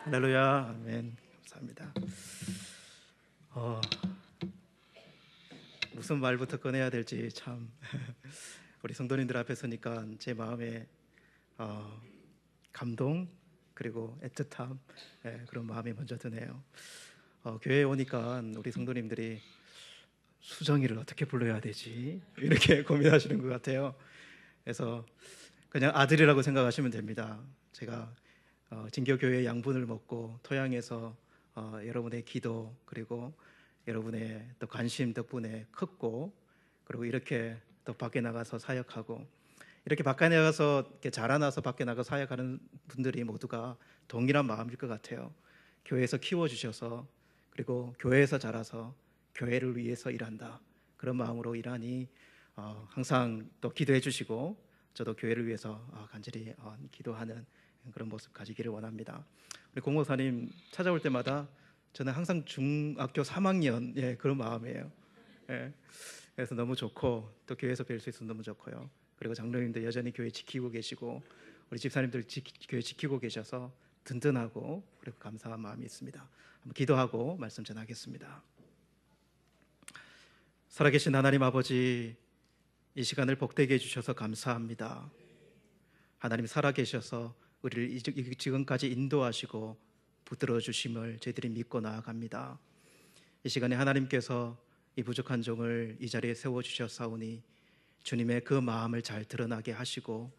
할렐루야, 아멘. 감사합니다. 어, 무슨 말부터 꺼내야 될지 참 우리 성도님들 앞에 서니까 제 마음에 어, 감동 그리고 애틋함, 그런 마음이 먼저 드네요. 교회에 오니까 우리 성도님들이 수정이를 어떻게 불러야 되지 이렇게 고민하시는 것 같아요. 그래서 그냥 아들이라고 생각하시면 됩니다. 제가 진교교회 양분을 먹고 토양에서 여러분의 기도 그리고 여러분의 또 관심 덕분에 컸고, 그리고 이렇게 또 밖에 나가서 사역하고, 이렇게 밖에 나가서 이렇게 자라나서 밖에 나가서 사역하는 분들이 모두가 동일한 마음일 것 같아요. 교회에서 키워주셔서, 그리고 교회에서 자라서 교회를 위해서 일한다, 그런 마음으로 일하니 항상 또 기도해 주시고, 저도 교회를 위해서 간절히 기도하는 그런 모습 가지기를 원합니다. 우리 공목사님 찾아올 때마다 저는 항상 중학교 3학년 그런 마음이에요. 예. 그래서 너무 좋고, 또 교회에서 뵐 수 있어서 너무 좋고요. 그리고 장로님들 여전히 교회 지키고 계시고, 우리 집사님들 교회 지키고 계셔서 든든하고 그리고 감사한 마음이 있습니다. 한번 기도하고 말씀 전하겠습니다. 살아계신 하나님 아버지, 이 시간을 복되게 해주셔서 감사합니다. 하나님 살아계셔서 우리를 지금까지 인도하시고 붙들어 주심을 저희들이 믿고 나아갑니다. 이 시간에 하나님께서 이 부족한 종을 이 자리에 세워주셨사오니 주님의 그 마음을 잘 드러나게 하시고,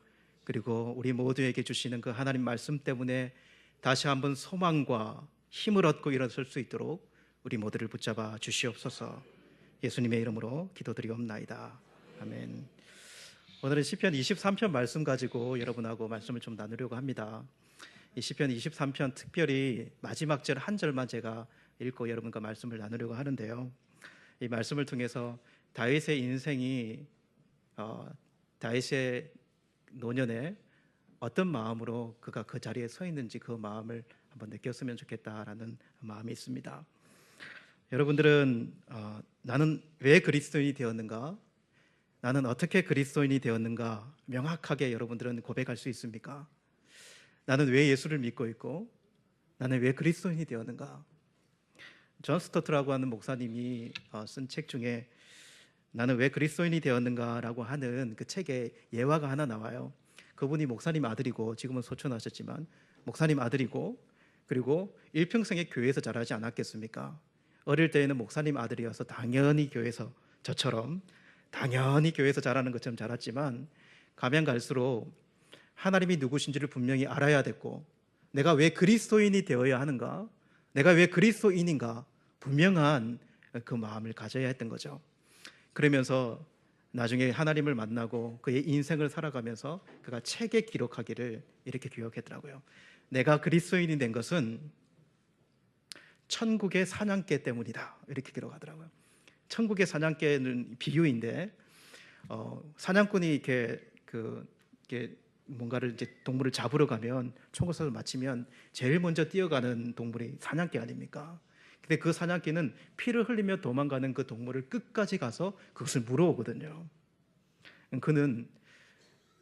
그리고 우리 모두에게 주시는 그 하나님 말씀 때문에 다시 한번 소망과 힘을 얻고 일어설 수 있도록 우리 모두를 붙잡아 주시옵소서. 예수님의 이름으로 기도드리옵나이다. 아멘. 오늘은 시편 23편 말씀 가지고 여러분하고 말씀을 좀 나누려고 합니다. 이 시편 23편 특별히 마지막 절 한 절만 제가 읽고 여러분과 말씀을 나누려고 하는데요. 이 말씀을 통해서 다윗의 인생이 다윗의 노년에 어떤 마음으로 그가 그 자리에 서 있는지 그 마음을 한번 느꼈으면 좋겠다라는 마음이 있습니다. 여러분들은 나는 왜 그리스도인이 되었는가? 나는 어떻게 그리스도인이 되었는가? 명확하게 여러분들은 고백할 수 있습니까? 나는 왜 예수를 믿고 있고, 나는 왜 그리스도인이 되었는가? 존 스토트라고 하는 목사님이 쓴 책 중에 나는 왜 그리스도인이 되었는가라고 하는 그 책에 예화가 하나 나와요. 그분이 목사님 아들이고, 지금은 소천하셨지만 목사님 아들이고, 그리고 일평생에 교회에서 자라지 않았겠습니까? 어릴 때에는 목사님 아들이어서 당연히 교회에서, 저처럼 당연히 교회에서 자라는 것처럼 자랐지만, 가면 갈수록 하나님이 누구신지를 분명히 알아야 됐고, 내가 왜 그리스도인이 되어야 하는가, 내가 왜 그리스도인인가 분명한 그 마음을 가져야 했던 거죠. 그러면서 나중에 하나님을 만나고 그의 인생을 살아가면서 그가 책에 기록하기를 이렇게 기억했더라고요. 내가 그리스도인이 된 것은 천국의 사냥개 때문이다, 이렇게 기록하더라고요. 천국의 사냥개는 비유인데, 사냥꾼이 이렇게 뭔가를 이제 동물을 잡으러 가면 총것을 마치면 제일 먼저 뛰어가는 동물이 사냥개 아닙니까? 근데 그 사냥개는 피를 흘리며 도망가는 그 동물을 끝까지 가서 그것을 물어오거든요. 그는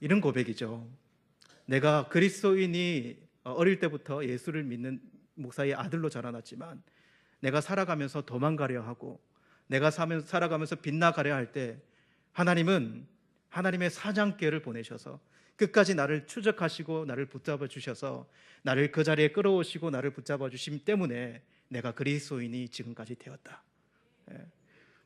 이런 고백이죠. 내가 그리스도인이 어릴 때부터 예수를 믿는 목사의 아들로 자라났지만, 내가 살아가면서 도망가려 하고, 내가 살아가면서 빗나가려 할 때 하나님은 하나님의 사냥개를 보내셔서 끝까지 나를 추적하시고 나를 붙잡아 주셔서 나를 그 자리에 끌어오시고 나를 붙잡아 주심 때문에 내가 그리스도인이 지금까지 되었다.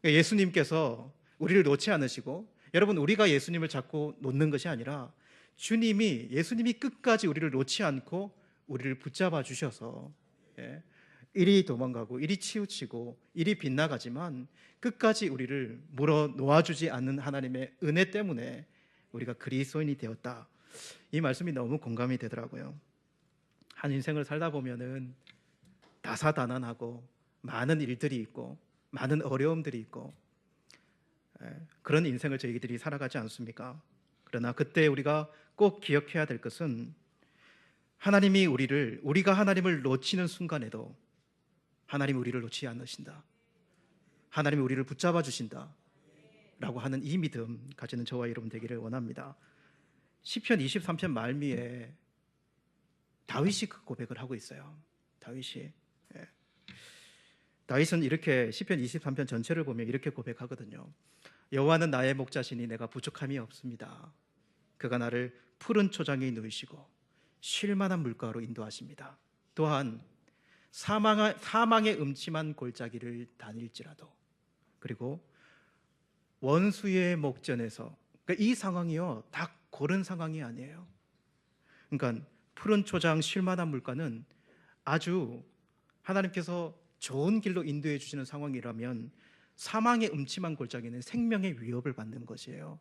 예수님께서 우리를 놓지 않으시고, 여러분, 우리가 예수님을 자꾸 놓는 것이 아니라 예수님이 끝까지 우리를 놓지 않고 우리를 붙잡아 주셔서 이리 도망가고 이리 치우치고 이리 빗나가지만 끝까지 우리를 물어 놓아주지 않는 하나님의 은혜 때문에 우리가 그리스도인이 되었다. 이 말씀이 너무 공감이 되더라고요. 한 인생을 살다 보면은 다사다난하고 많은 일들이 있고 많은 어려움들이 있고, 그런 인생을 저희들이 살아가지 않습니까? 그러나 그때 우리가 꼭 기억해야 될 것은, 우리가 하나님을 놓치는 순간에도 하나님이 우리를 놓지 않으신다, 하나님이 우리를 붙잡아 주신다 라고 하는 이 믿음 가지는 저와 여러분 되기를 원합니다. 시편 23편 말미에 다윗이 그 고백을 하고 있어요. 다윗이. 예. 다윗은 이렇게 시편 23편 전체를 보면 이렇게 고백하거든요. 여호와는 나의 목자시니 내가 부족함이 없습니다. 그가 나를 푸른 초장에 누이시고 쉴 만한 물가로 인도하십니다. 또한 사망의 음침한 골짜기를 다닐지라도, 그리고 원수의 목전에서, 그러니까 이 상황이요 다 고른 상황이 아니에요. 그러니까 푸른 초장 쉴 만한 물가는 아주 하나님께서 좋은 길로 인도해 주시는 상황이라면, 사망의 음침한 골짜기는 생명의 위협을 받는 것이에요.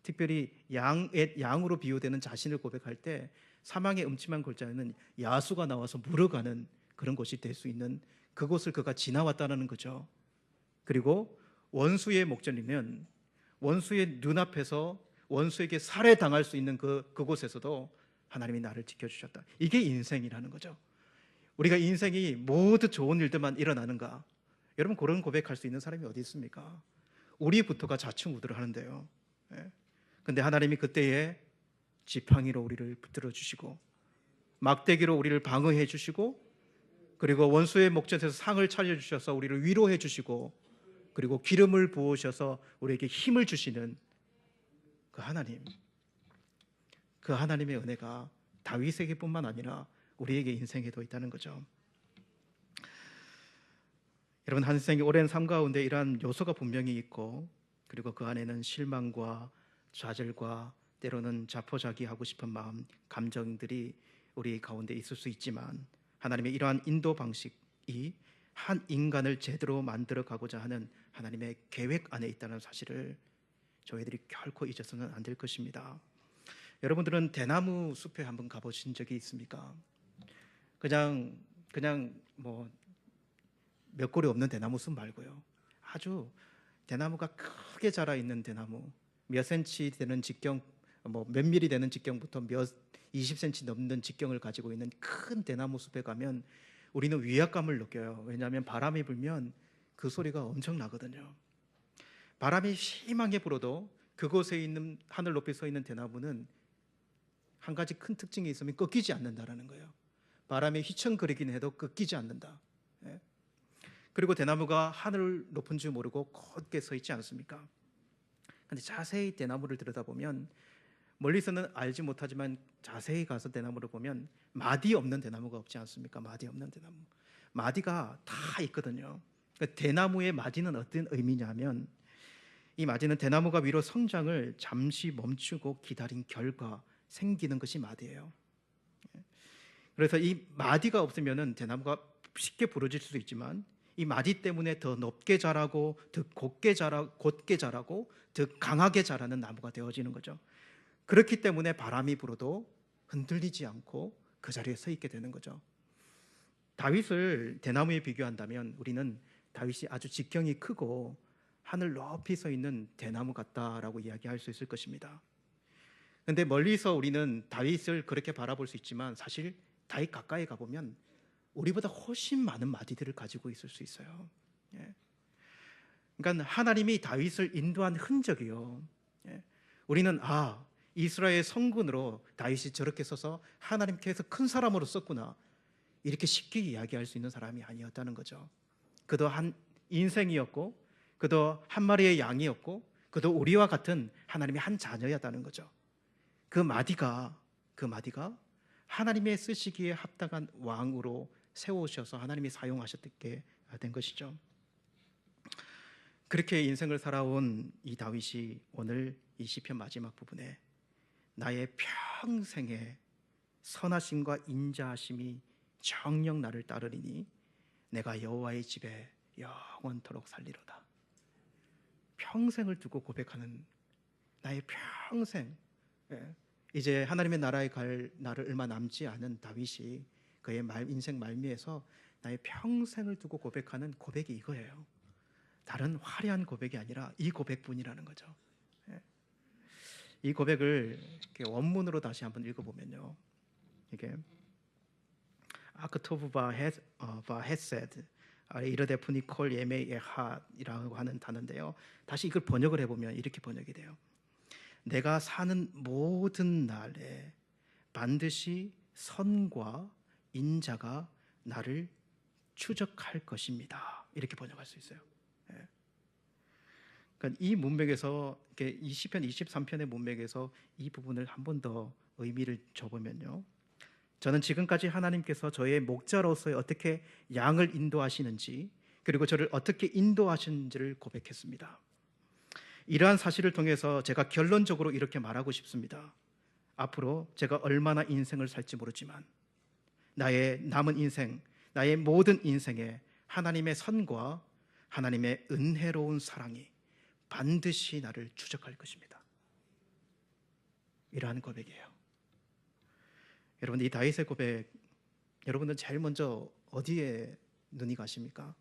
특별히 양으로 비유되는 자신을 고백할 때 사망의 음침한 골짜기는 야수가 나와서 물어가는 그런 곳이 될 수 있는, 그곳을 그가 지나왔다는 거죠. 그리고 원수의 목전이면 원수의 눈앞에서 원수에게 살해당할 수 있는 그곳에서도 하나님이 나를 지켜주셨다. 이게 인생이라는 거죠. 우리가 인생이 모두 좋은 일들만 일어나는가? 여러분, 그런 고백할 수 있는 사람이 어디 있습니까? 우리부터가 좌충우돌을 하는데요. 근데 하나님이 그때에 지팡이로 우리를 붙들어 주시고 막대기로 우리를 방어해 주시고, 그리고 원수의 목전에서 상을 차려주셔서 우리를 위로해 주시고, 그리고 기름을 부으셔서 우리에게 힘을 주시는 그 하나님, 그 하나님의 은혜가 다윗에게 뿐만 아니라 우리에게 인생에도 있다는 거죠. 여러분, 한 생의 오랜 삶 가운데 이러한 요소가 분명히 있고, 그리고 그 안에는 실망과 좌절과 때로는 자포자기하고 싶은 마음, 감정들이 우리 가운데 있을 수 있지만, 하나님의 이러한 인도 방식이 한 인간을 제대로 만들어 가고자 하는 하나님의 계획 안에 있다는 사실을 저희들이 결코 잊어서는 안 될 것입니다. 여러분들은 대나무 숲에 한번 가보신 적이 있습니까? 그냥 뭐 몇 골이 없는 대나무 숲 말고요, 아주 대나무가 크게 자라 있는 대나무, 몇 센치 되는 직경, 뭐 몇 미리 되는 직경부터 몇 20cm 넘는 직경을 가지고 있는 큰 대나무 숲에 가면 우리는 위압감을 느껴요. 왜냐하면 바람이 불면 그 소리가 엄청 나거든요. 바람이 심하게 불어도 그곳에 있는, 하늘 높이 서 있는 대나무는 한 가지 큰 특징이 있으면 꺾이지 않는다라는 거예요. 바람이 휘청거리긴 해도 꺾이지 않는다. 그리고 대나무가 하늘 높은 줄 모르고 곧게 서 있지 않습니까? 근데 자세히 대나무를 들여다보면, 멀리서는 알지 못하지만 자세히 가서 대나무를 보면 마디 없는 대나무가 없지 않습니까? 마디 없는 대나무, 마디가 다 있거든요. 그러니까 대나무의 마디는 어떤 의미냐면, 이 마디는 대나무가 위로 성장을 잠시 멈추고 기다린 결과 생기는 것이 마디예요. 그래서 이 마디가 없으면 대나무가 쉽게 부러질 수도 있지만, 이 마디 때문에 더 높게 자라고 더 곧게 자라고 더 강하게 자라는 나무가 되어지는 거죠. 그렇기 때문에 바람이 불어도 흔들리지 않고 그 자리에 서 있게 되는 거죠. 다윗을 대나무에 비교한다면 우리는 다윗이 아주 직경이 크고 하늘 높이 서 있는 대나무 같다라고 이야기할 수 있을 것입니다. 그런데 멀리서 우리는 다윗을 그렇게 바라볼 수 있지만, 사실 다윗 가까이 가보면 우리보다 훨씬 많은 마디들을 가지고 있을 수 있어요. 그러니까 하나님이 다윗을 인도한 흔적이요, 우리는 이스라엘 성군으로 다윗이 저렇게 서서 하나님께서 큰 사람으로 썼구나, 이렇게 쉽게 이야기할 수 있는 사람이 아니었다는 거죠. 그도 한 인생이었고, 그도 한 마리의 양이었고, 그도 우리와 같은 하나님의 한 자녀였다는 거죠. 그 마디가 하나님의 쓰시기에 합당한 왕으로 세우셔서 하나님이 사용하셨게 된 것이죠. 그렇게 인생을 살아온 이 다윗이 오늘 이 시편 마지막 부분에 나의 평생의 선하심과 인자하심이 정녕 나를 따르리니 내가 여호와의 집에 영원토록 살리로다. 평생을 두고 고백하는, 나의 평생, 이제 하나님의 나라에 갈 날을 얼마 남지 않은 다윗이 그의 인생 말미에서 나의 평생을 두고 고백하는 고백이 이거예요. 다른 화려한 고백이 아니라 이 고백뿐이라는 거죠. 이 고백을 이렇게 원문으로 다시 한번 읽어보면요, 이게 아크토브 바 헤세드 이르데프니 콜 예메 에핫이라고 하는 단어인데요, 다시 이걸 번역을 해보면 이렇게 번역이 돼요. 내가 사는 모든 날에 반드시 선과 인자가 나를 추적할 것입니다. 이렇게 번역할 수 있어요. 예. 그러니까 이 문맥에서 이 시편 23편의 문맥에서 이 부분을 한 번 더 의미를 줘보면요, 저는 지금까지 하나님께서 저의 목자로서 어떻게 양을 인도하시는지, 그리고 저를 어떻게 인도하시는지를 고백했습니다. 이러한 사실을 통해서 제가 결론적으로 이렇게 말하고 싶습니다. 앞으로 제가 얼마나 인생을 살지 모르지만 나의 남은 인생, 나의 모든 인생에 하나님의 선과 하나님의 은혜로운 사랑이 반드시 나를 추적할 것입니다. 이러한 고백이에요. 여러분, 이 다윗의 고백, 여러분들 제일 먼저 어디에 눈이 가십니까?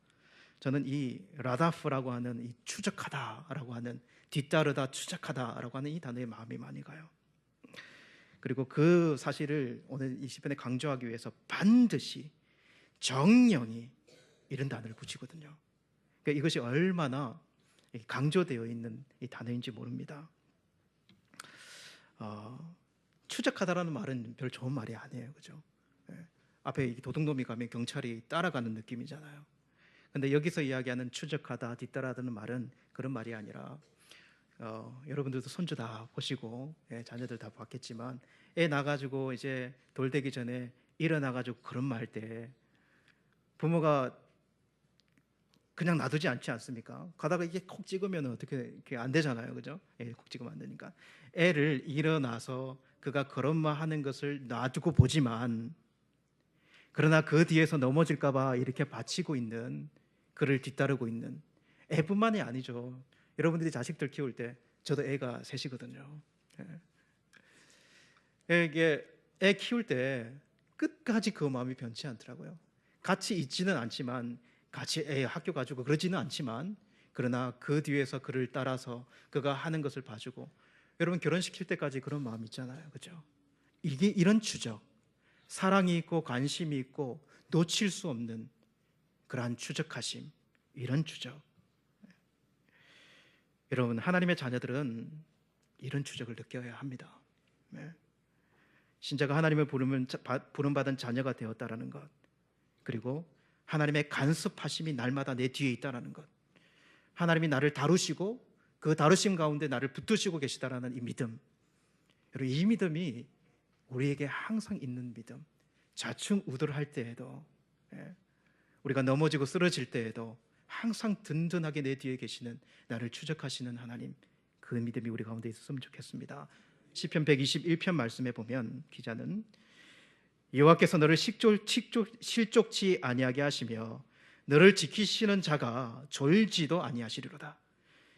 저는 이 라다프라고 하는, 이 추적하다라고 하는, 뒤따르다, 추적하다라고 하는 이 단어에 마음이 많이 가요. 그리고 그 사실을 오늘 이 시편에 강조하기 위해서 반드시, 정령이, 이런 단어를 붙이거든요. 그러니까 이것이 얼마나 강조되어 있는 이 단어인지 모릅니다. 추적하다라는 말은 별 좋은 말이 아니에요, 그죠? 예. 앞에 도둑놈이 가면 경찰이 따라가는 느낌이잖아요. 근데 여기서 이야기하는 추적하다, 뒤따라다는 말은 그런 말이 아니라, 여러분들도 손주 다 보시고, 자녀들 다 봤겠지만, 애 나가지고 이제 돌 되기 전에 일어나가지고 그런 말 할 때 부모가 그냥 놔두지 않지 않습니까? 가다가 이게 콕 찍으면 어떻게 이렇게 안 되잖아요, 그죠? 콕 찍으면 안 되니까 애를 일어나서 그가 그런 말 하는 것을 놔두고 보지만, 그러나 그 뒤에서 넘어질까봐 이렇게 받치고 있는, 그를 뒤따르고 있는 애뿐만이 아니죠. 여러분들이 자식들 키울 때, 저도 애가 셋이거든요. 이게 애 키울 때 끝까지 그 마음이 변치 않더라고요. 같이 있지는 않지만, 같이 애 학교 가지고 그러지는 않지만, 그러나 그 뒤에서 그를 따라서 그가 하는 것을 봐주고, 여러분 결혼시킬 때까지 그런 마음 있잖아요, 그죠? 이게 이런 추적, 사랑이 있고 관심이 있고 놓칠 수 없는 그러한 추적하심, 이런 추적. 여러분, 하나님의 자녀들은 이런 추적을 느껴야 합니다. 신자가 하나님을 부름받은 자녀가 되었다라는 것, 그리고 하나님의 간섭하심이 날마다 내 뒤에 있다라는 것, 하나님이 나를 다루시고 그 다루심 가운데 나를 붙드시고 계시다라는 이 믿음, 여러분, 이 믿음이 우리에게 항상 있는 믿음. 좌충우돌할 때에도, 우리가 넘어지고 쓰러질 때에도 항상 든든하게 내 뒤에 계시는, 나를 추적하시는 하나님, 그 믿음이 우리 가운데 있었으면 좋겠습니다. 시편 121편 말씀에 보면 기자는, 여호와께서 너를 실족치 아니하게 하시며 너를 지키시는 자가 졸지도 아니하시리로다.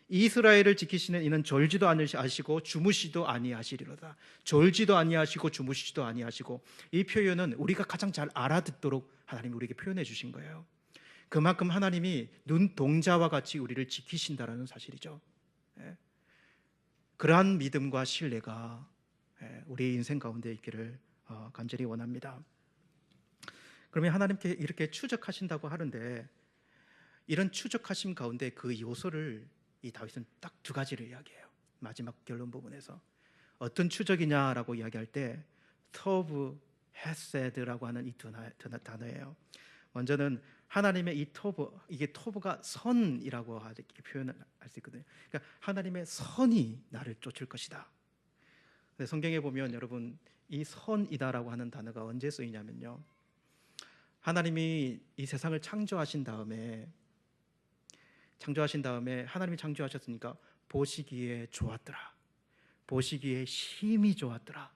이스라엘을 지키시는 이는 졸지도 아니하시고 주무시도 아니하시리로다. 졸지도 아니하시고 주무시지도 아니하시고, 이 표현은 우리가 가장 잘 알아듣도록 하나님이 우리에게 표현해 주신 거예요. 그만큼 하나님이 눈동자와 같이 우리를 지키신다라는 사실이죠. 그러한 믿음과 신뢰가 우리의 인생 가운데 있기를 간절히 원합니다. 그러면 하나님께 이렇게 추적하신다고 하는데, 이런 추적하심 가운데 그 요소를 이 다윗은 딱 두 가지를 이야기해요. 마지막 결론 부분에서 어떤 추적이냐라고 이야기할 때 터브 헤세드라고 하는 이 두 단어예요. 먼저는 하나님의 이 터브, 이게 터브가 선이라고 이렇게 표현을 할 수 있거든요. 그러니까 하나님의 선이 나를 쫓을 것이다. 성경에 보면 여러분, 이 선이다라고 하는 단어가 언제 쓰이냐면요, 하나님이 이 세상을 창조하신 다음에 하나님이 창조하셨으니까 보시기에 좋았더라, 보시기에 힘이 좋았더라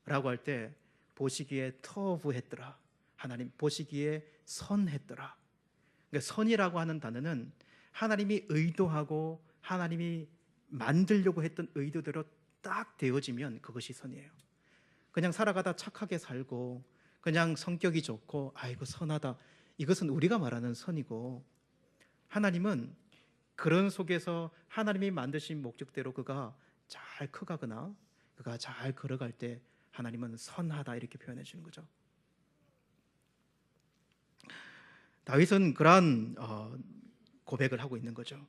라고 할 때, 보시기에 터브했더라, 하나님 보시기에 선했더라. 그러니까 선이라고 하는 단어는 하나님이 의도하고 하나님이 만들려고 했던 의도대로 딱 되어지면 그것이 선이에요. 그냥 살아가다 착하게 살고 그냥 성격이 좋고 아이고 선하다, 이것은 우리가 말하는 선이고, 하나님은 그런 속에서 하나님이 만드신 목적대로 그가 잘 커가거나 그가 잘 걸어갈 때 하나님은 선하다, 이렇게 표현해 주는 거죠. 다윗은 그러한 고백을 하고 있는 거죠.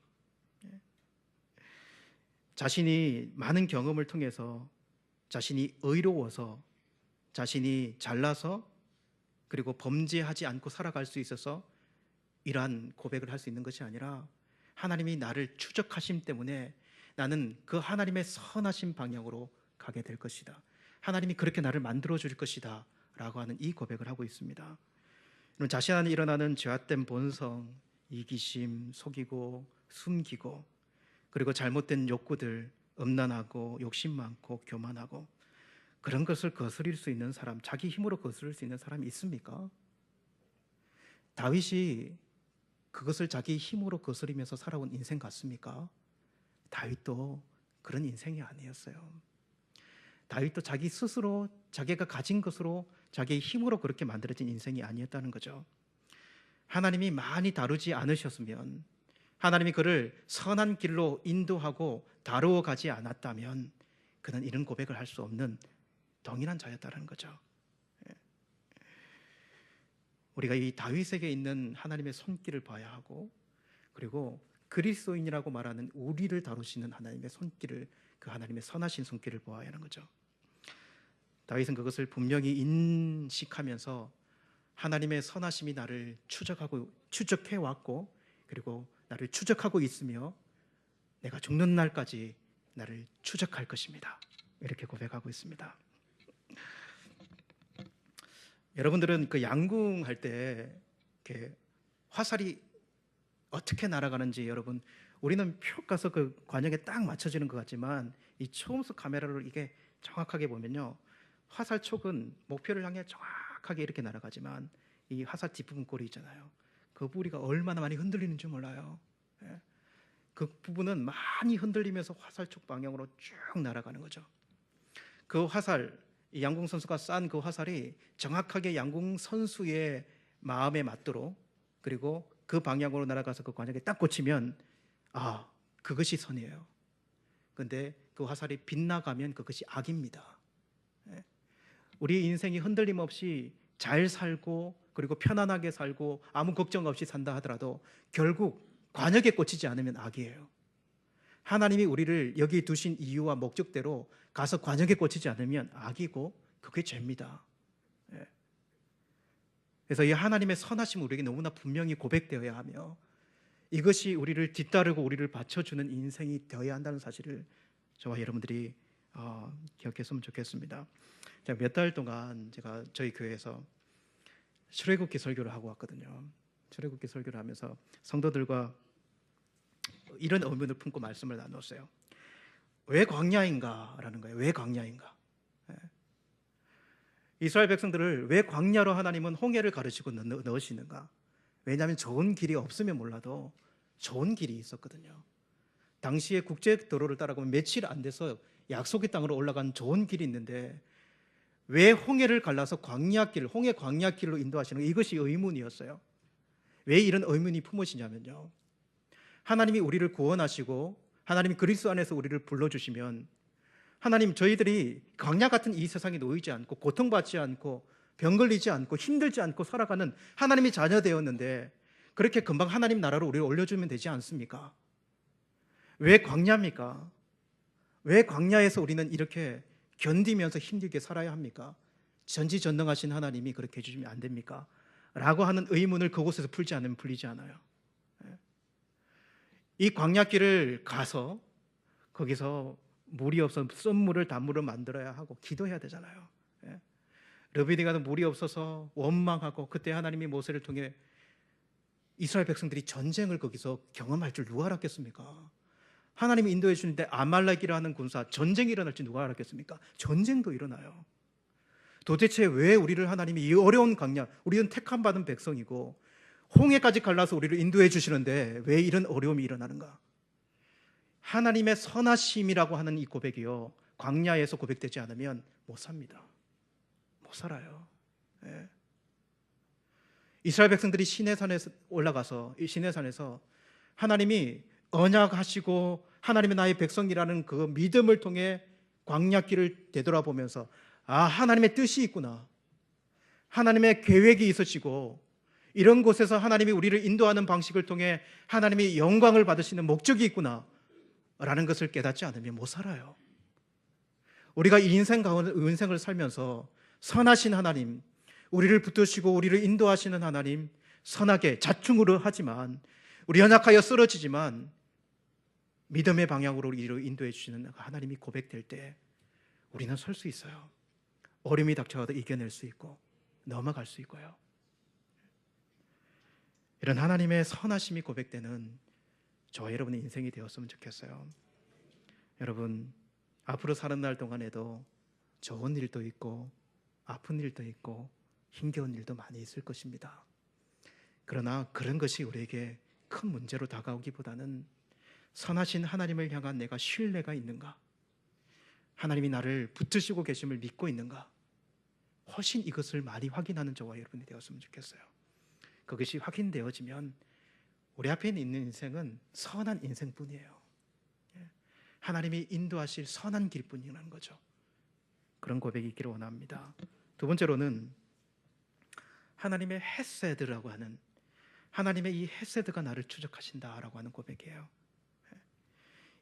자신이 많은 경험을 통해서, 자신이 의로워서, 자신이 잘나서, 그리고 범죄하지 않고 살아갈 수 있어서 이러한 고백을 할 수 있는 것이 아니라 하나님이 나를 추적하심 때문에 나는 그 하나님의 선하신 방향으로 가게 될 것이다. 하나님이 그렇게 나를 만들어 줄 것이다 라고 하는 이 고백을 하고 있습니다. 자신 안에 일어나는 죄악된 본성, 이기심, 속이고 숨기고 그리고 잘못된 욕구들, 음란하고 욕심 많고 교만하고 그런 것을 거스릴 수 있는 사람, 자기 힘으로 거스릴 수 있는 사람이 있습니까? 다윗이 그것을 자기 힘으로 거스리면서 살아온 인생 같습니까? 다윗도 그런 인생이 아니었어요. 다윗도 자기 스스로 자기가 가진 것으로 자기의 힘으로 그렇게 만들어진 인생이 아니었다는 거죠. 하나님이 많이 다루지 않으셨으면, 하나님이 그를 선한 길로 인도하고 다루어 가지 않았다면 그는 이런 고백을 할 수 없는 동일한 자였다는 거죠. 우리가 이 다윗에게 있는 하나님의 손길을 봐야 하고, 그리고 그리스도인이라고 말하는 우리를 다루시는 하나님의 손길을, 그 하나님의 선하신 손길을 보아야 하는 거죠. 다윗은 그것을 분명히 인식하면서 하나님의 선하심이 나를 추적해 왔고, 그리고 나를 추적하고 있으며 내가 죽는 날까지 나를 추적할 것입니다. 이렇게 고백하고 있습니다. 여러분들은 그 양궁할 때 이렇게 화살이 어떻게 날아가는지, 여러분, 우리는 표 가서 그 관역에 딱 맞춰지는 것 같지만 이 초음속 카메라로 이게 정확하게 보면요, 화살 촉은 목표를 향해 정확하게 이렇게 날아가지만 이 화살 뒷부분 꼬리 있잖아요, 그 부리가 얼마나 많이 흔들리는지 몰라요. 그 부분은 많이 흔들리면서 화살 촉 방향으로 쭉 날아가는 거죠. 그 화살, 이 양궁 선수가 싼 그 화살이 정확하게 양궁 선수의 마음에 맞도록, 그리고 그 방향으로 날아가서 그 관역에 딱 꽂히면 그것이 선이에요. 그런데 그 화살이 빗나가면 그것이 악입니다. 우리 인생이 흔들림 없이 잘 살고 그리고 편안하게 살고 아무 걱정 없이 산다 하더라도 결국 관역에 꽂히지 않으면 악이에요. 하나님이 우리를 여기 두신 이유와 목적대로 가서 관역에 꽂히지 않으면 악이고 그게 죄입니다. 그래서 이 하나님의 선하심 우리에게 너무나 분명히 고백되어야 하며, 이것이 우리를 뒤따르고 우리를 받쳐주는 인생이 되어야 한다는 사실을 저와 여러분들이 기억했으면 좋겠습니다. 제가 몇 달 동안 제가 저희 교회에서 출애굽기 설교를 하고 왔거든요. 출애굽기 설교를 하면서 성도들과 이런 의문을 품고 말씀을 나눴어요. 왜 광야인가? 라는 거예요. 왜 광야인가? 이스라엘 백성들을 왜 광야로 하나님은 홍해를 가르치고 넣으시는가? 왜냐하면 좋은 길이 없으면 몰라도 좋은 길이 있었거든요. 당시에 국제도로를 따라가면 며칠 안 돼서 약속의 땅으로 올라간 좋은 길이 있는데 왜 홍해를 갈라서 광야길, 홍해 광야길로 인도하시는 가, 이것이 의문이었어요. 왜 이런 의문이 품으시냐면요, 하나님이 우리를 구원하시고 하나님이 그리스도 안에서 우리를 불러주시면 하나님, 저희들이 광야 같은 이 세상에 놓이지 않고 고통받지 않고 병 걸리지 않고 힘들지 않고 살아가는 하나님의 자녀 되었는데 그렇게 금방 하나님 나라로 우리를 올려주면 되지 않습니까? 왜 광야입니까? 왜 광야에서 우리는 이렇게 견디면서 힘들게 살아야 합니까? 전지전능하신 하나님이 그렇게 해주시면 안 됩니까? 라고 하는 의문을 그곳에서 풀지 않으면 풀리지 않아요. 이 광야길을 가서 거기서 물이 없어서 썬물을 단물을 만들어야 하고 기도해야 되잖아요. 르비디가도 물이 없어서 원망하고, 그때 하나님이 모세를 통해 이스라엘 백성들이 전쟁을 거기서 경험할 줄 누가 알았겠습니까? 하나님이 인도해 주는데 아말렉이라는 군사, 전쟁이 일어날 줄 누가 알았겠습니까? 전쟁도 일어나요. 도대체 왜 우리를 하나님이 이 어려운 광야, 우리는 택함 받은 백성이고 홍해까지 갈라서 우리를 인도해 주시는데 왜 이런 어려움이 일어나는가? 하나님의 선하심이라고 하는 이 고백이요, 광야에서 고백되지 않으면 못 삽니다. 못 살아요. 이스라엘 백성들이 시내산에서 올라가서, 이 시내산에서 하나님이 언약하시고 하나님의 나의 백성이라는 그 믿음을 통해 광야길을 되돌아보면서 하나님의 뜻이 있구나, 하나님의 계획이 있으시고 이런 곳에서 하나님이 우리를 인도하는 방식을 통해 하나님이 영광을 받으시는 목적이 있구나 라는 것을 깨닫지 않으면 못 살아요. 우리가 이 인생 가운데 인생을 살면서 선하신 하나님, 우리를 붙드시고 우리를 인도하시는 하나님, 선하게 자충으로 하지만 우리 연약하여 쓰러지지만 믿음의 방향으로 우리를 인도해 주시는 하나님이 고백될 때 우리는 설 수 있어요. 어려움이 닥쳐와도 이겨낼 수 있고 넘어갈 수 있고요. 이런 하나님의 선하심이 고백되는 저와 여러분의 인생이 되었으면 좋겠어요. 여러분, 앞으로 사는 날 동안에도 좋은 일도 있고 아픈 일도 있고 힘겨운 일도 많이 있을 것입니다. 그러나 그런 것이 우리에게 큰 문제로 다가오기보다는 선하신 하나님을 향한 내가 신뢰가 있는가, 하나님이 나를 붙드시고 계심을 믿고 있는가, 훨씬 이것을 많이 확인하는 저와 여러분이 되었으면 좋겠어요. 그것이 확인되어지면 우리 앞에 있는 인생은 선한 인생뿐이에요. 하나님이 인도하실 선한 길뿐이라는 거죠. 그런 고백이 있기를 원합니다. 두 번째로는 하나님의 헤세드라고 하는, 하나님의 이 헤세드가 나를 추적하신다라고 하는 고백이에요.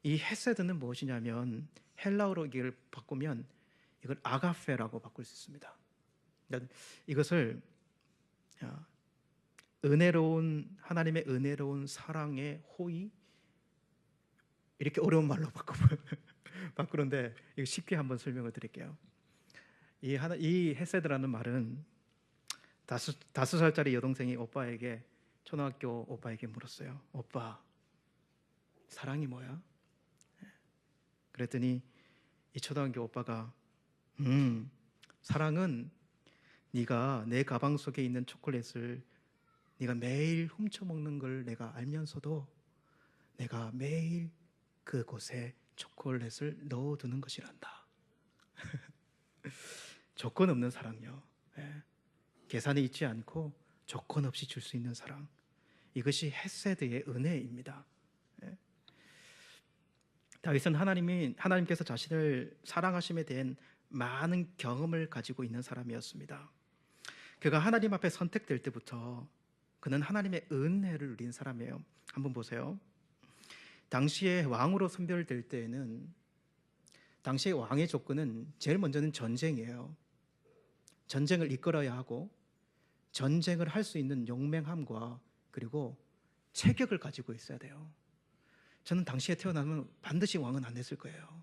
이 헤세드는 무엇이냐면 헬라어로 이걸 바꾸면 이걸 아가페라고 바꿀 수 있습니다. 그러니까 이것을 은혜로운, 하나님의 은혜로운 사랑의 호의, 이렇게 어려운 말로 바꾸는데 이거 쉽게 한번 설명을 드릴게요. 이 헤세드라는 말은 5살짜리 여동생이 초등학교 오빠에게 물었어요. 오빠, 사랑이 뭐야? 그랬더니 이 초등학교 오빠가 사랑은 네가 내 가방 속에 있는 초콜릿을 네가 매일 훔쳐먹는 걸 내가 알면서도 내가 매일 그곳에 초콜릿을 넣어두는 것이란다. 조건 없는 사랑요. 계산이 있지 않고 조건 없이 줄 수 있는 사랑, 이것이 헤세드의 은혜입니다. 다윗은 하나님께서 자신을 사랑하심에 대한 많은 경험을 가지고 있는 사람이었습니다. 그가 하나님 앞에 선택될 때부터 그는 하나님의 은혜를 누린 사람이에요. 한번 보세요. 당시에 왕으로 선별될 때에는 당시의 왕의 조건은 제일 먼저는 전쟁이에요. 전쟁을 이끌어야 하고 전쟁을 할 수 있는 용맹함과 그리고 체격을 가지고 있어야 돼요. 저는 당시에 태어나면 반드시 왕은 안 됐을 거예요.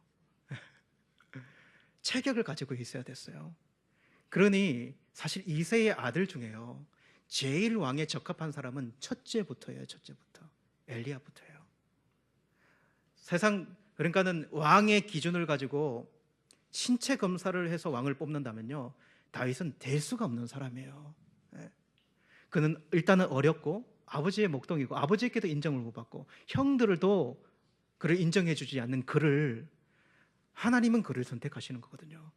체격을 가지고 있어야 됐어요. 그러니 사실 이새의 아들 중에요, 제일 왕에 적합한 사람은 첫째부터예요. 첫째부터 엘리야부터예요. 그러니까는 왕의 기준을 가지고 신체 검사를 해서 왕을 뽑는다면요, 다윗은 될 수가 없는 사람이에요. 그는 일단은 어렸고 아버지의 목동이고 아버지에게도 인정을 못 받고 형들도 그를 인정해 주지 않는 그를, 하나님은 그를 선택하시는 거거든요.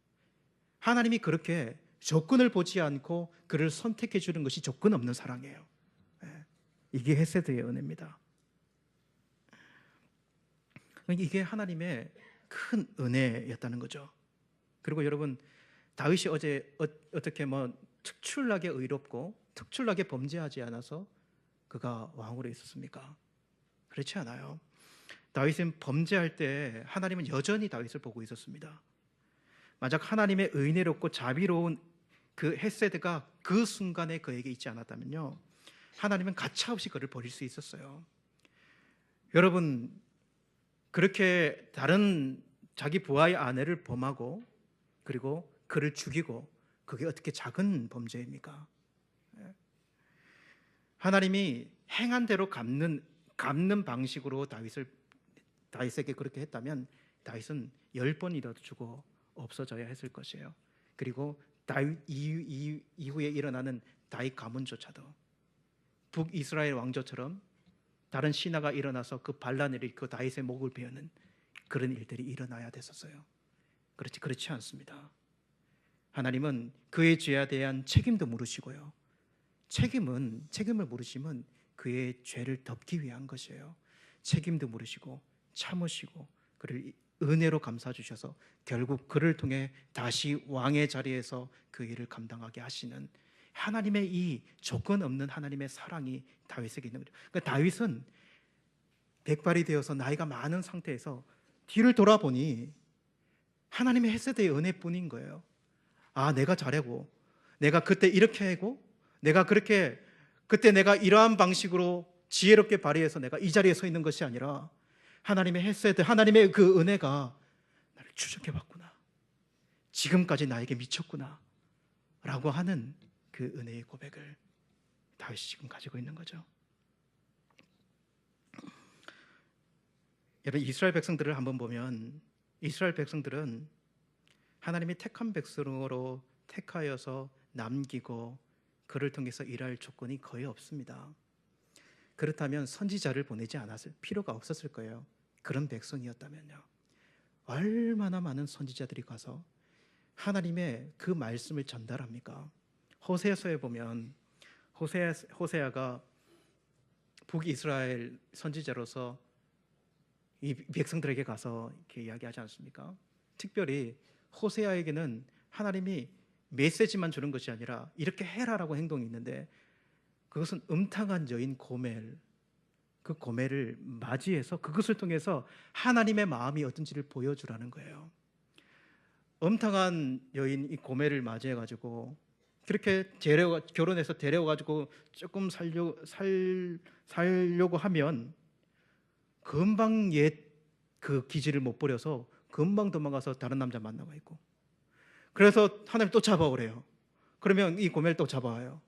하나님이 그렇게 조건을 보지 않고 그를 선택해 주는 것이 조건 없는 사랑이에요. 이게 헤세드의 은혜입니다. 이게 하나님의 큰 은혜였다는 거죠. 그리고 여러분, 다윗이 어떻게 특출나게 의롭고 특출나게 범죄하지 않아서 그가 왕으로 있었습니까? 그렇지 않아요. 다윗은 범죄할 때 하나님은 여전히 다윗을 보고 있었습니다. 만약 하나님의 은혜롭고 자비로운 그 헤세드가 그 순간에 그에게 있지 않았다면요, 하나님은 가차없이 그를 버릴 수 있었어요. 여러분, 그렇게 다른 자기 부하의 아내를 범하고 그리고 그를 죽이고, 그게 어떻게 작은 범죄입니까? 하나님이 행한 대로 갚는 방식으로 다윗에게 그렇게 했다면 다윗은 10번이라도 죽어 없어져야 했을 것이에요. 그리고 다윗 이후에 일어나는 다윗 가문조차도 북이스라엘 왕조처럼 다른 신하가 일어나서 그 반란을 일으켜 다윗의 목을 베어는 그런 일들이 일어나야 됐었어요. 그렇지 않습니다. 하나님은 그의 죄에 대한 책임도 물으시고요, 책임을 물으시면 그의 죄를 덮기 위한 것이에요. 책임도 물으시고 참으시고 그를 은혜로 감싸 주셔서 결국 그를 통해 다시 왕의 자리에서 그 일을 감당하게 하시는 하나님의 이 조건 없는 하나님의 사랑이 다윗에게 있는 거죠. 그러니까 다윗은 백발이 되어서 나이가 많은 상태에서 뒤를 돌아보니 하나님의 헤세드의 은혜뿐인 거예요. 아, 내가 잘하고 내가 그때 이렇게 하고, 내가 그렇게 그때 내가 이러한 방식으로 지혜롭게 발휘해서 내가 이 자리에 서 있는 것이 아니라 하나님의 헤세드, 하나님의 그 은혜가 나를 추적해봤구나, 지금까지 나에게 미쳤구나 라고 하는 그 은혜의 고백을 다윗이 지금 가지고 있는 거죠. 여러분, 이스라엘 백성들을 한번 보면 이스라엘 백성들은 하나님이 택한 백성으로 택하여서 남기고 그를 통해서 일할 조건이 거의 없습니다. 그렇다면 선지자를 보내지 않았을 필요가 없었을 거예요. 그런 백성이었다면요. 얼마나 많은 선지자들이 가서 하나님의 그 말씀을 전달합니까? 호세아서에 보면 호세아가 북이스라엘 선지자로서 이 백성들에게 가서 이렇게 이야기하지 않습니까? 특별히 호세아에게는 하나님이 메시지만 주는 것이 아니라 이렇게 해라라고 행동이 있는데, 그것은 음탕한 여인 고멜, 그 고멜을 맞이해서 그것을 통해서 하나님의 마음이 어떤지를 보여주라는 거예요. 음탕한 여인 이 고멜을 맞이해가지고 그렇게 결혼해서 데려가지고 조금 살려고 하면 금방 옛 그 기질을 못 버려서 금방 도망가서 다른 남자 만나고 있고, 그래서 하나님 또 잡아오래요. 그러면 이 고멜 또 잡아와요.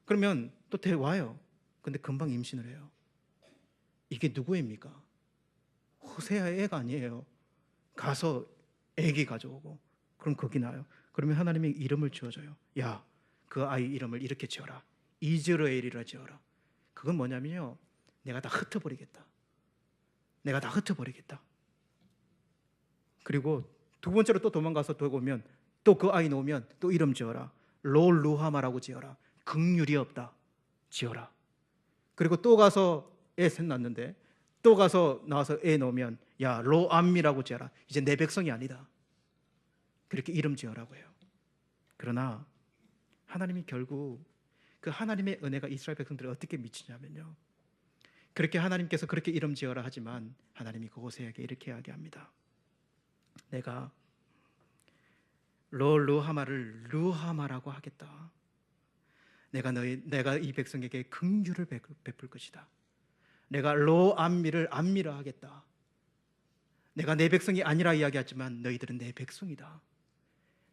그러면 또 데려와요. 근데 금방 임신을 해요. 이게 누구입니까? 호세아의 애가 아니에요. 가서 애기 가져오고, 그럼 거기 나요. 그러면 하나님이 이름을 지어줘요. 야, 그 아이 이름을 이렇게 지어라. 이즈라엘이라 지어라. 그건 뭐냐면요, 내가 다 흩어버리겠다. 내가 다 흩어버리겠다. 그리고 두 번째로 또 도망가서 또 오면 또 그 아이 놓으면 또 이름 지어라. 롤루하마라고 지어라. 긍휼이 없다 지어라. 그리고 또 가서 애 셋 낳는데 또 가서 나와서 애 놓으면 야, 로암미라고 지어라. 이제 내 백성이 아니다. 그렇게 이름 지어라고 해요. 그러나 하나님이 결국 그 하나님의 은혜가 이스라엘 백성들을 어떻게 미치냐면요, 그렇게 하나님께서 그렇게 이름 지어라 하지만 하나님이 그 호세아에게 이렇게 이야기합니다. 내가 롤루하마를 루하마라고 하겠다. 내가 이 백성에게 긍휼을 베풀 것이다. 내가 로암미를 암미라 하겠다. 내가 내 백성이 아니라 이야기하지만 너희들은 내 백성이다.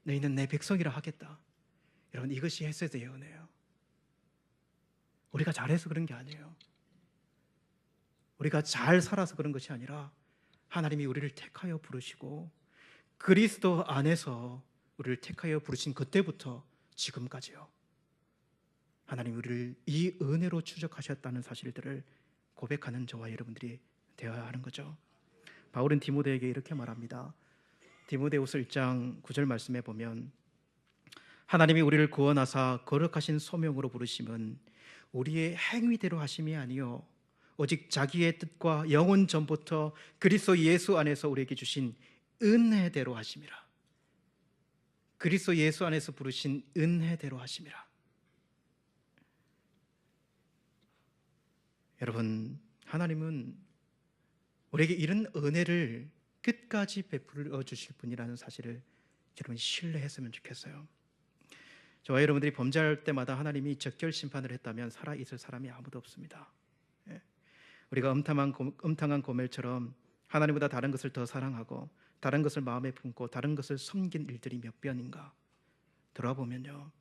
너희는 내 백성이라 하겠다. 여러분, 이것이 헤세드의 은혜예요. 우리가 잘해서 그런 게 아니에요. 우리가 잘 살아서 그런 것이 아니라 하나님이 우리를 택하여 부르시고 그리스도 안에서 우리를 택하여 부르신 그때부터 지금까지요, 하나님 우리를 이 은혜로 추적하셨다는 사실들을 고백하는 저와 여러분들이 되어야 하는 거죠. 바울은 디모데에게 이렇게 말합니다. 디모데후서 1장 9절 말씀에 보면 하나님이 우리를 구원하사 거룩하신 소명으로 부르심은 우리의 행위대로 하심이 아니요 오직 자기의 뜻과 영원 전부터 그리스도 예수 안에서 우리에게 주신 은혜대로 하심이라. 그리스도 예수 안에서 부르신 은혜대로 하심이라. 여러분, 하나님은 우리에게 이런 은혜를 끝까지 베풀어 주실 분이라는 사실을 여러분이 신뢰했으면 좋겠어요. 저와 여러분들이 범죄할 때마다 하나님이 적결 심판을 했다면 살아있을 사람이 아무도 없습니다. 우리가 음탕한 고멜처럼 하나님보다 다른 것을 더 사랑하고 다른 것을 마음에 품고 다른 것을 섬긴 일들이 몇 번인가 돌아보면요,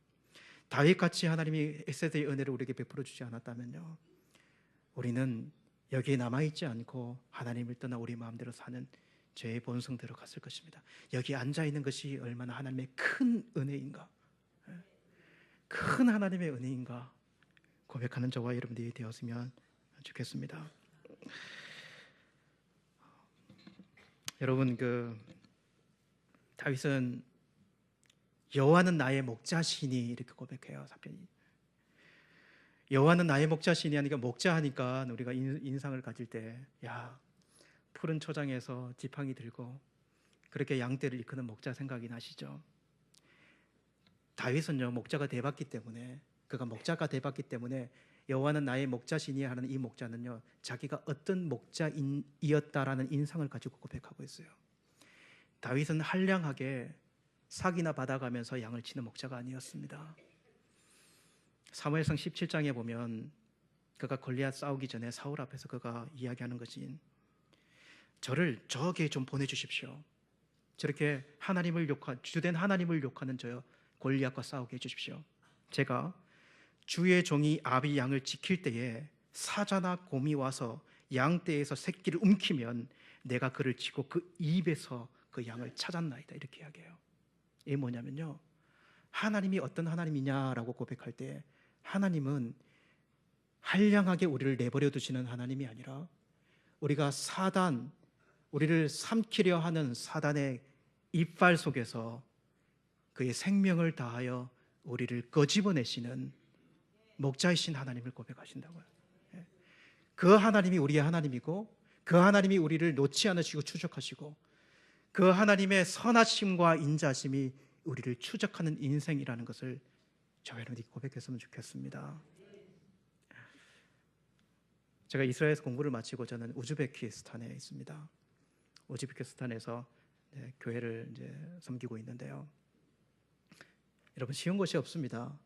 다윗같이 하나님이 헤세드의 은혜를 우리에게 베풀어 주지 않았다면요, 우리는 여기에 남아있지 않고 하나님을 떠나 우리 마음대로 사는 죄의 본성대로 갔을 것입니다. 여기 앉아있는 것이 얼마나 하나님의 큰 은혜인가, 큰 하나님의 은혜인가 고백하는 저와 여러분들이 되었으면 좋겠습니다. 여러분, 다윗은 여호와는 나의 목자시니 이렇게 고백해요. 사편이 여호와는 나의 목자시니 하니까, 목자하니까 우리가 인상을 가질 때 야, 푸른 초장에서 지팡이 들고 그렇게 양떼를 이끄는 목자 생각이 나시죠? 다윗은요, 목자가 돼봤기 때문에, 그가 목자가 돼봤기 때문에 여호와는 나의 목자시니 하는 이 목자는요, 자기가 어떤 목자이었다라는 인상을 가지고 고백하고 있어요. 다윗은 한량하게 사기나 받아가면서 양을 치는 목자가 아니었습니다. 사무엘상 17장에 보면 그가 골리앗 싸우기 전에 사울 앞에서 그가 이야기하는 것이, 저를 저에게 좀 보내주십시오. 저렇게 주된 하나님을 욕하는 저 골리앗과 싸우게 해주십시오. 제가 주의 종이 아비 양을 지킬 때에 사자나 곰이 와서 양떼에서 새끼를 움키면 내가 그를 치고 그 입에서 그 양을 찾았나이다. 이렇게 이야기해요. 이게 뭐냐면요, 하나님이 어떤 하나님이냐라고 고백할 때, 하나님은 한량하게 우리를 내버려 두시는 하나님이 아니라 우리가 우리를 삼키려 하는 사단의 이빨 속에서 그의 생명을 다하여 우리를 끄집어내시는 목자이신 하나님을 고백하신다고요. 그 하나님이 우리의 하나님이고, 그 하나님이 우리를 놓지 않으시고 추적하시고, 그 하나님의 선하심과 인자심이 우리를 추적하는 인생이라는 것을 저와 여러분이 고백했으면 좋겠습니다. 제가 이스라엘에서 공부를 마치고 저는 우즈베키스탄에 있습니다. 우즈베키스탄에서 교회를 섬기고 있는데요. 여러분, 쉬운 것이 없습니다.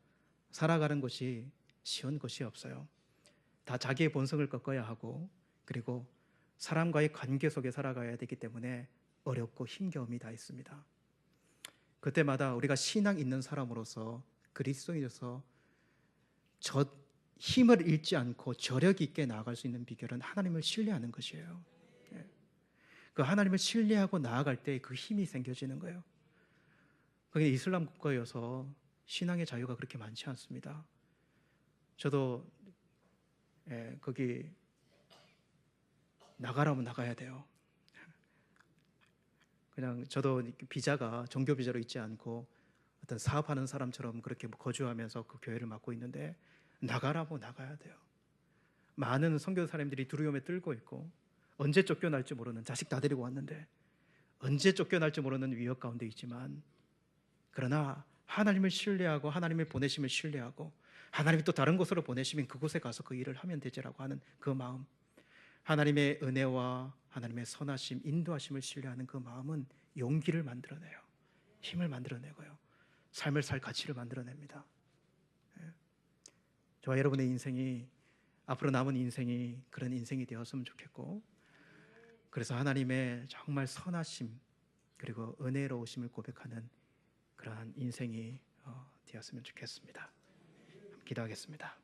살아가는 것이 쉬운 것이 없어요. 다 자기의 본성을 꺾어야 하고, 그리고 사람과의 관계 속에 살아가야 되기 때문에 어렵고 힘겨움이 다 있습니다. 그때마다 우리가 신앙 있는 사람으로서, 그리스도인으로서 힘을 잃지 않고 저력 있게 나아갈 수 있는 비결은 하나님을 신뢰하는 것이에요. 그 하나님을 신뢰하고 나아갈 때 그 힘이 생겨지는 거예요. 그게 이슬람 국가여서 신앙의 자유가 그렇게 많지 않습니다. 저도 거기 나가라면 나가야 돼요. 그냥 저도 비자가 종교 비자로 있지 않고 어떤 사업하는 사람처럼 그렇게 거주하면서 그 교회를 맡고 있는데, 나가라면 나가야 돼요. 많은 선교 사람들이 두려움에 떨고 있고, 언제 쫓겨날지 모르는, 자식 다 데리고 왔는데 언제 쫓겨날지 모르는 위협 가운데 있지만, 그러나 하나님을 신뢰하고 하나님의 보내심을 신뢰하고 하나님이 또 다른 곳으로 보내시면 그곳에 가서 그 일을 하면 되지라고 하는 그 마음, 하나님의 은혜와 하나님의 선하심, 인도하심을 신뢰하는 그 마음은 용기를 만들어내요. 힘을 만들어내고요, 삶을 살 가치를 만들어냅니다. 저와 여러분의 인생이, 앞으로 남은 인생이 그런 인생이 되었으면 좋겠고, 그래서 하나님의 정말 선하심 그리고 은혜로우심을 고백하는 그러한 인생이 되었으면 좋겠습니다. 기도하겠습니다.